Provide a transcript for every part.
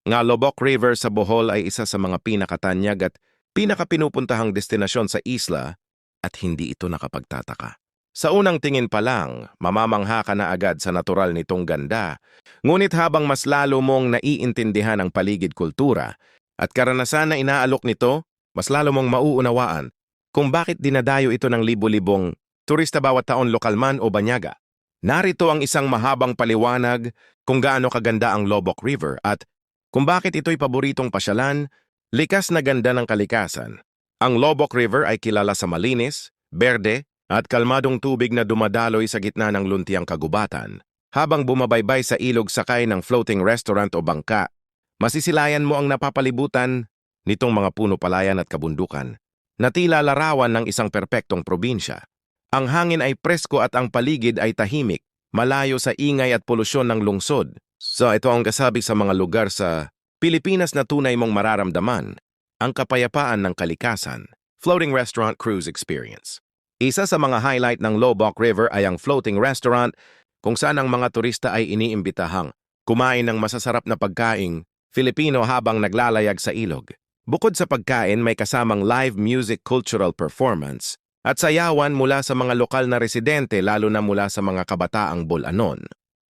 Nga Lobok River sa Bohol ay isa sa mga pinakatanyag at pinakapinupuntahang destinasyon sa isla at hindi ito nakapagtataka. Sa unang tingin pa lang, mamamangha ka na agad sa natural nitong ganda. Ngunit habang mas lalo mong naiintindihan ang paligid kultura at karanasan na inaalok nito, mas lalo mong mauunawaan kung bakit dinadayo ito ng libo-libong turista bawat taon lokal man o banyaga. Narito ang isang mahabang paliwanag kung gaano kaganda ang Lobok River at kung bakit ito'y paboritong pasyalan, likas na ganda ng kalikasan. Ang Lobok River ay kilala sa malinis, berde, at kalmadong tubig na dumadaloy sa gitna ng luntiang kagubatan. Habang bumabaybay sa ilog sakay ng floating restaurant o bangka, masisilayan mo ang napapalibutan nitong mga puno palayan at kabundukan na tila larawan ng isang perpektong probinsya. Ang hangin ay presko at ang paligid ay tahimik, malayo sa ingay at polusyon ng lungsod. So ito ang kasabi sa mga lugar sa Pilipinas na tunay mong mararamdaman, ang kapayapaan ng kalikasan. Floating Restaurant Cruise Experience. Isa sa mga highlight ng Lobok River ay ang floating restaurant kung saan ang mga turista ay iniimbitahang kumain ng masasarap na pagkaing Filipino habang naglalayag sa ilog. Bukod sa pagkain, may kasamang live music cultural performance at sayawan mula sa mga lokal na residente lalo na mula sa mga kabataang Bulanon.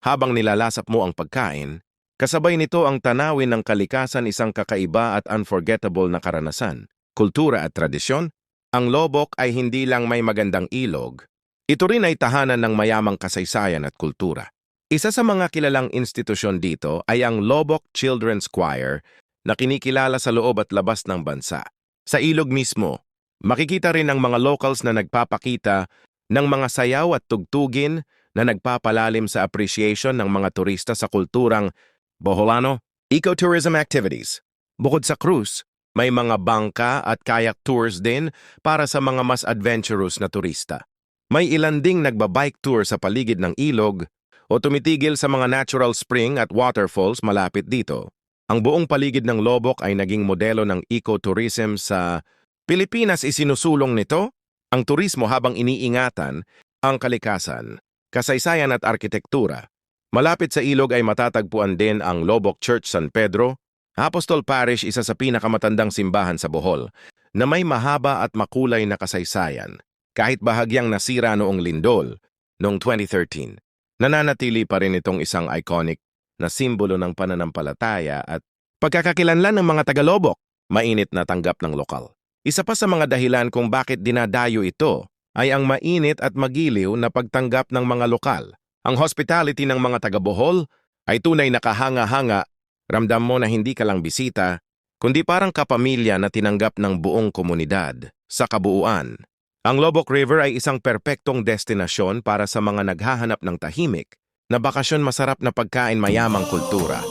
Habang nilalasap mo ang pagkain, kasabay nito ang tanawin ng kalikasan, isang kakaiba at unforgettable na karanasan. Kultura at tradisyon, ang Lobok ay hindi lang may magandang ilog, ito rin ay tahanan ng mayamang kasaysayan at kultura. Isa sa mga kilalang institusyon dito ay ang Lobok Children's Choir na kinikilala sa loob at labas ng bansa. Sa ilog mismo, makikita rin ang mga locals na nagpapakita ng mga sayaw at tugtugin na nagpapalalim sa appreciation ng mga turista sa kulturang Boholano. Ecotourism activities. Bukod sa cruise, may mga bangka at kayak tours din para sa mga mas adventurous na turista. May ilan ding nagbabike tour sa paligid ng ilog o tumitigil sa mga natural spring at waterfalls malapit dito. Ang buong paligid ng Lobok ay naging modelo ng ecotourism sa Pilipinas. Isinusulong nito ang turismo habang iniingatan ang kalikasan, kasaysayan at arkitektura. Malapit sa ilog ay matatagpuan din ang Lobok Church San Pedro, Apostol Parish, isa sa pinakamatandang simbahan sa Bohol, na may mahaba at makulay na kasaysayan. Kahit bahagyang nasira noong lindol, noong 2013, nananatili pa rin itong isang iconic na simbolo ng pananampalataya at pagkakakilanlan ng mga taga-Lobok, mainit na tanggap ng lokal. Isa pa sa mga dahilan kung bakit dinadayo ito ay ang mainit at magiliw na pagtanggap ng mga lokal. Ang hospitality ng mga taga-Bohol ay tunay na kahanga-hanga. Ramdam mo na hindi ka lang bisita, kundi parang kapamilya na tinanggap ng buong komunidad. Sa kabuuan, ang Lobok River ay isang perpektong destinasyon para sa mga naghahanap ng tahimik na bakasyon, masarap na pagkain, mayamang kultura